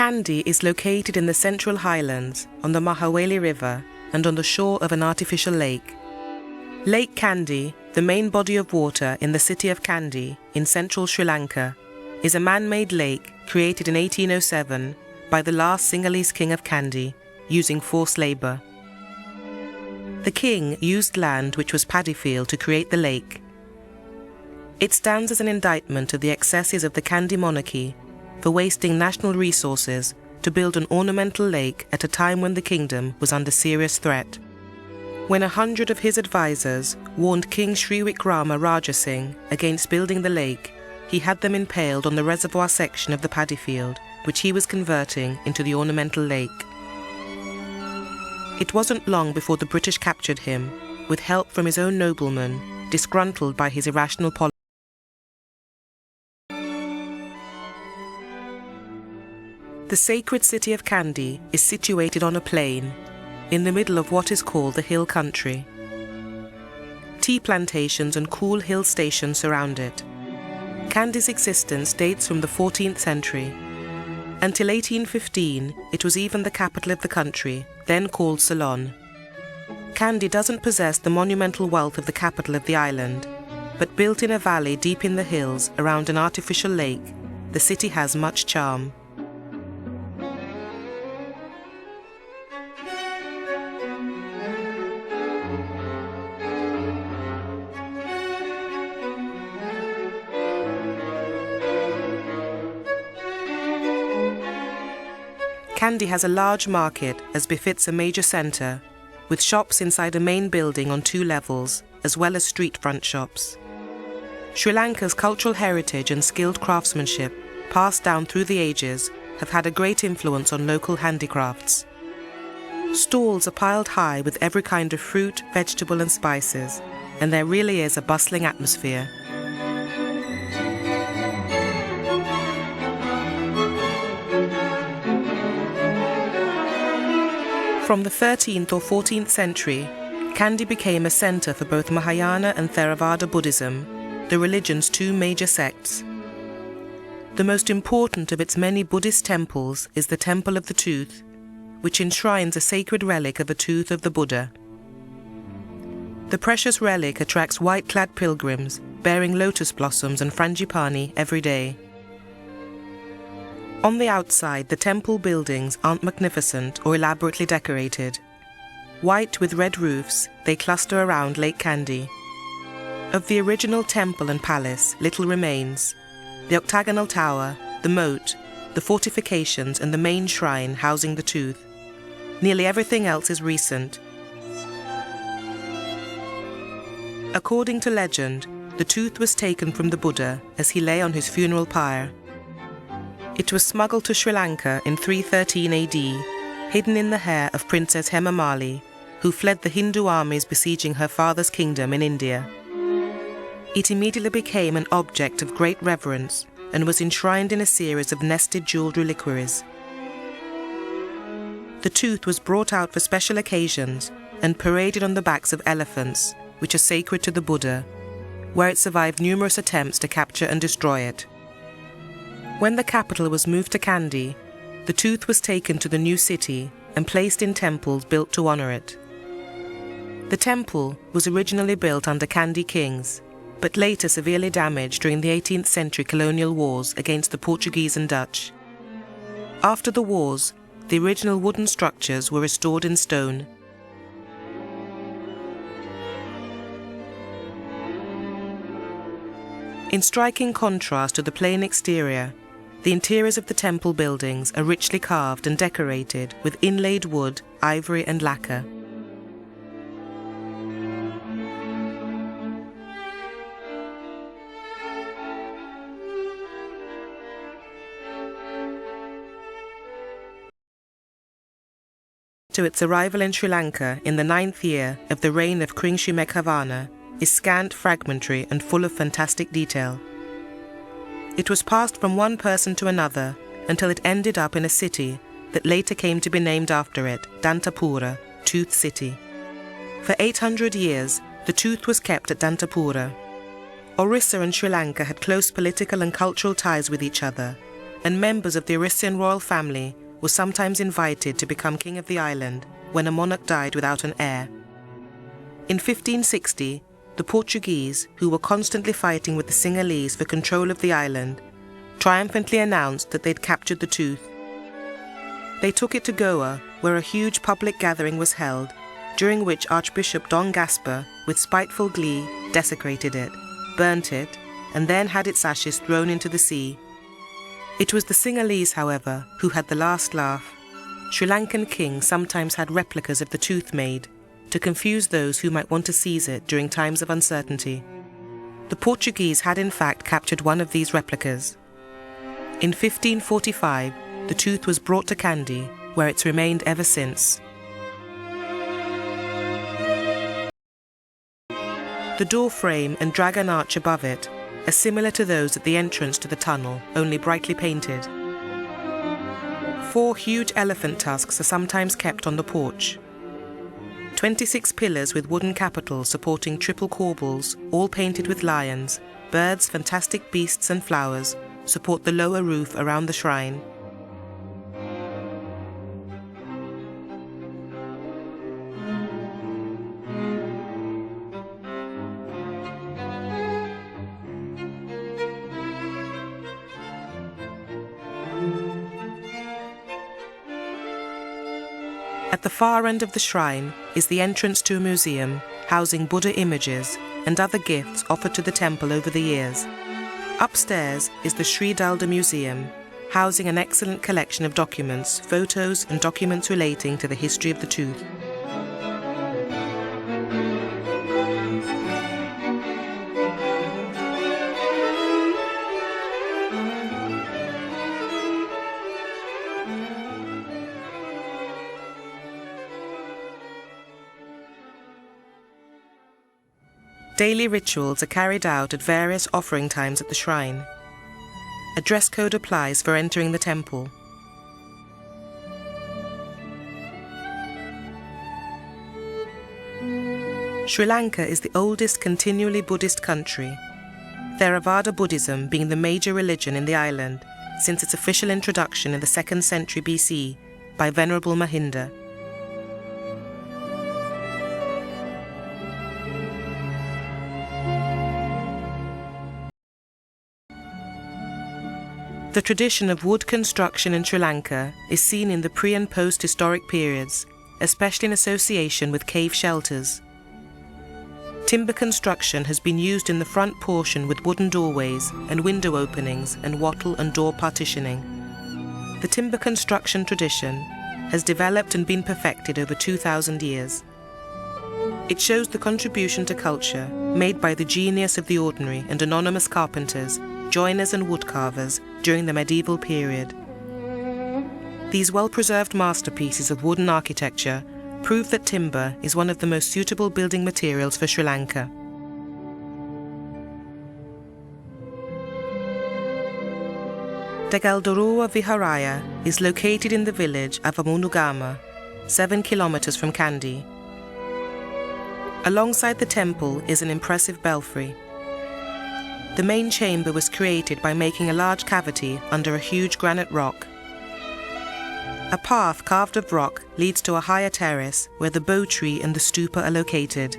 Kandy is located in the Central Highlands on the Mahaweli River and on the shore of an artificial lake. Lake Kandy, the main body of water in the city of Kandy in central Sri Lanka, is a man-made lake created in 1807 by the last Sinhalese king of Kandy, using forced labour. The king used land which was paddy field to create the lake. It stands as an indictment of the excesses of the Kandy monarchy for wasting national resources to build an ornamental lake at a time when the kingdom was under serious threat. When 100 of his advisors warned King Sri Wikrama Raja Singh against building the lake, he had them impaled on the reservoir section of the paddy field, which he was converting into the ornamental lake. It wasn't long before the British captured him, with help from his own noblemen, disgruntled by his irrational policy. The sacred city of Kandy is situated on a plain, in the middle of what is called the hill country. Tea plantations and cool hill stations surround it. Kandy's existence dates from the 14th century. Until 1815, it was even the capital of the country, then called Ceylon. Kandy doesn't possess the monumental wealth of the capital of the island, but built in a valley deep in the hills around an artificial lake, the city has much charm. Kandy has a large market, as befits a major centre, with shops inside a main building on 2 levels, as well as street front shops. Sri Lanka's cultural heritage and skilled craftsmanship, passed down through the ages, have had a great influence on local handicrafts. Stalls are piled high with every kind of fruit, vegetable and spices, and there really is a bustling atmosphere. From the 13th or 14th century, Kandy became a centre for both Mahayana and Theravada Buddhism, the religion's 2 major sects. The most important of its many Buddhist temples is the Temple of the Tooth, which enshrines a sacred relic of a tooth of the Buddha. The precious relic attracts white-clad pilgrims bearing lotus blossoms and frangipani every day. On the outside, the temple buildings aren't magnificent or elaborately decorated. White with red roofs, they cluster around Lake Kandy. Of the original temple and palace, little remains. The octagonal tower, the moat, the fortifications and the main shrine housing the tooth. Nearly everything else is recent. According to legend, the tooth was taken from the Buddha as he lay on his funeral pyre. It was smuggled to Sri Lanka in 313 AD, hidden in the hair of Princess Hema Mali, who fled the Hindu armies besieging her father's kingdom in India. It immediately became an object of great reverence and was enshrined in a series of nested jeweled reliquaries. The tooth was brought out for special occasions and paraded on the backs of elephants, which are sacred to the Buddha, where it survived numerous attempts to capture and destroy it. When the capital was moved to Kandy, the tooth was taken to the new city and placed in temples built to honour it. The temple was originally built under Kandy kings, but later severely damaged during the 18th century colonial wars against the Portuguese and Dutch. After the wars, the original wooden structures were restored in stone. In striking contrast to the plain exterior, the interiors of the temple buildings are richly carved and decorated with inlaid wood, ivory and lacquer. To its arrival in Sri Lanka in the 9th year of the reign of King Sri Lanka is scant, fragmentary and full of fantastic detail. It was passed from one person to another until it ended up in a city that later came to be named after it, Dantapura, Tooth City. For 800 years, the tooth was kept at Dantapura. Orissa and Sri Lanka had close political and cultural ties with each other, and members of the Arisian royal family were sometimes invited to become king of the island when a monarch died without an heir. In 1560, the Portuguese, who were constantly fighting with the Sinhalese for control of the island, triumphantly announced that they'd captured the tooth. They took it to Goa, where a huge public gathering was held, during which Archbishop Don Gaspar, with spiteful glee, desecrated it, burnt it, and then had its ashes thrown into the sea. It was the Sinhalese, however, who had the last laugh. Sri Lankan kings sometimes had replicas of the tooth made, to confuse those who might want to seize it during times of uncertainty. The Portuguese had in fact captured one of these replicas. In 1545, the tooth was brought to Kandy, where it's remained ever since. The door frame and dragon arch above it are similar to those at the entrance to the tunnel, only brightly painted. 4 huge elephant tusks are sometimes kept on the porch. 26 pillars with wooden capitals supporting triple corbels, all painted with lions, birds, fantastic beasts and flowers, support the lower roof around the shrine. At the far end of the shrine is the entrance to a museum housing Buddha images and other gifts offered to the temple over the years. Upstairs is the Sri Dalda Museum, housing an excellent collection of documents, photos and documents relating to the history of the tooth. Daily rituals are carried out at various offering times at the shrine. A dress code applies for entering the temple. Sri Lanka is the oldest continually Buddhist country, Theravada Buddhism being the major religion in the island since its official introduction in the 2nd century BC by Venerable Mahinda. The tradition of wood construction in Sri Lanka is seen in the pre- and post-historic periods, especially in association with cave shelters. Timber construction has been used in the front portion with wooden doorways and window openings and wattle and door partitioning. The timber construction tradition has developed and been perfected over 2,000 years. It shows the contribution to culture made by the genius of the ordinary and anonymous carpenters, joiners and woodcarvers during the medieval period. These well-preserved masterpieces of wooden architecture prove that timber is one of the most suitable building materials for Sri Lanka. Degaldarua Viharaya is located in the village of Amunugama, 7 kilometers from Kandy. Alongside the temple is an impressive belfry. The main chamber was created by making a large cavity under a huge granite rock. A path carved of rock leads to a higher terrace where the bow tree and the stupa are located.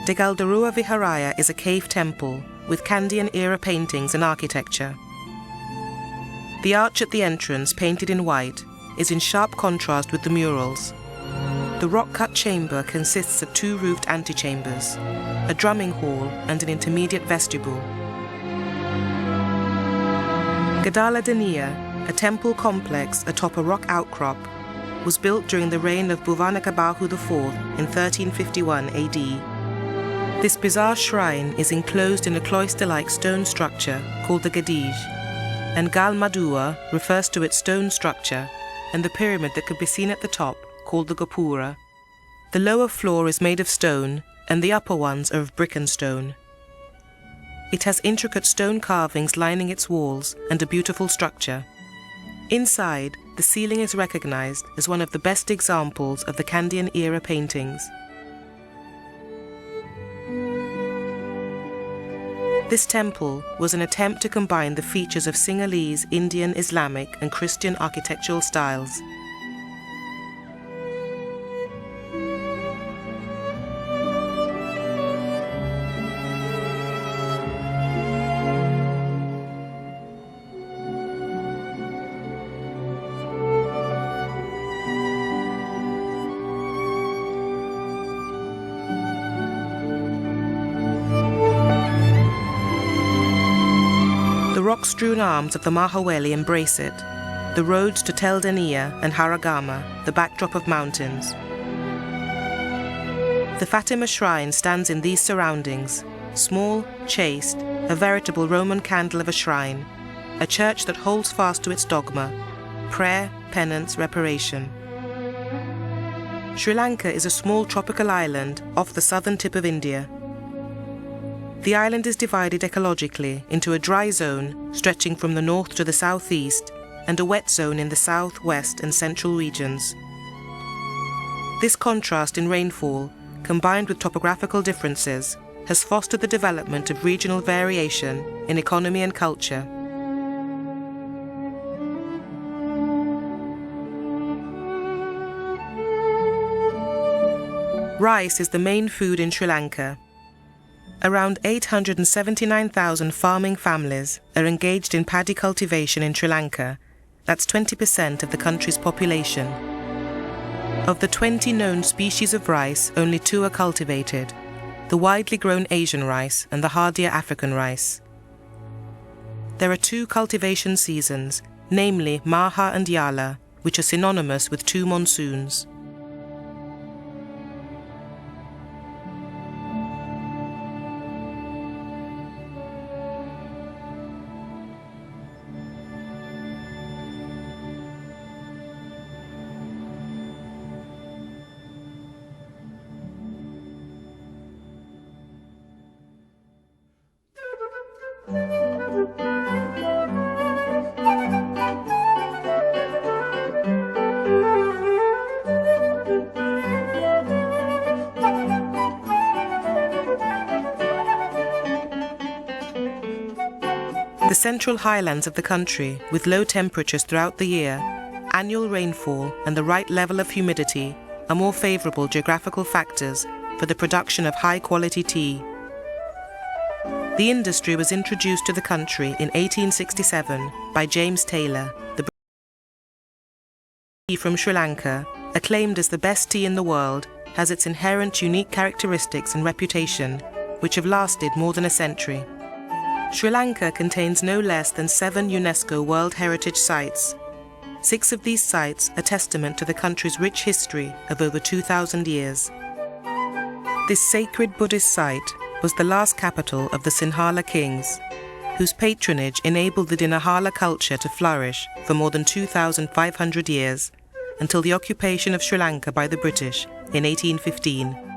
Degaldarua Viharaya is a cave temple with Kandyan-era paintings and architecture. The arch at the entrance, painted in white, is in sharp contrast with the murals. The rock-cut chamber consists of 2 roofed antechambers, a drumming hall and an intermediate vestibule. Gadala Daniya, a temple complex atop a rock outcrop, was built during the reign of Bhuvanakabahu IV in 1351 AD. This bizarre shrine is enclosed in a cloister-like stone structure called the Gadij, and Gal Madua refers to its stone structure and the pyramid that could be seen at the top called the Gopura. The lower floor is made of stone and the upper ones are of brick and stone. It has intricate stone carvings lining its walls and a beautiful structure. Inside, the ceiling is recognized as one of the best examples of the Kandyan-era paintings. This temple was an attempt to combine the features of Sinhalese, Indian, Islamic and Christian architectural styles. The rock-strewn arms of the Mahaweli embrace it, the roads to Teldania and Haragama, the backdrop of mountains. The Fatima shrine stands in these surroundings, small, chaste, a veritable Roman candle of a shrine, a church that holds fast to its dogma, prayer, penance, reparation. Sri Lanka is a small tropical island off the southern tip of India. The island is divided ecologically into a dry zone stretching from the north to the southeast and a wet zone in the south, west and central regions. This contrast in rainfall, combined with topographical differences, has fostered the development of regional variation in economy and culture. Rice is the main food in Sri Lanka. Around 879,000 farming families are engaged in paddy cultivation in Sri Lanka. That's 20% of the country's population. Of the 20 known species of rice, only 2 are cultivated: the widely grown Asian rice and the hardier African rice. There are 2 cultivation seasons, namely Maha and Yala, which are synonymous with 2 monsoons. The central highlands of the country, with low temperatures throughout the year, annual rainfall and the right level of humidity are more favorable geographical factors for the production of high-quality tea. The industry was introduced to the country in 1867 by James Taylor, the tea from Sri Lanka, acclaimed as the best tea in the world, has its inherent unique characteristics and reputation, which have lasted more than a century. Sri Lanka contains no less than 7 UNESCO World Heritage Sites. 6 of these sites are testament to the country's rich history of over 2,000 years. This sacred Buddhist site was the last capital of the Sinhala kings, whose patronage enabled the Dinahala culture to flourish for more than 2,500 years, until the occupation of Sri Lanka by the British in 1815.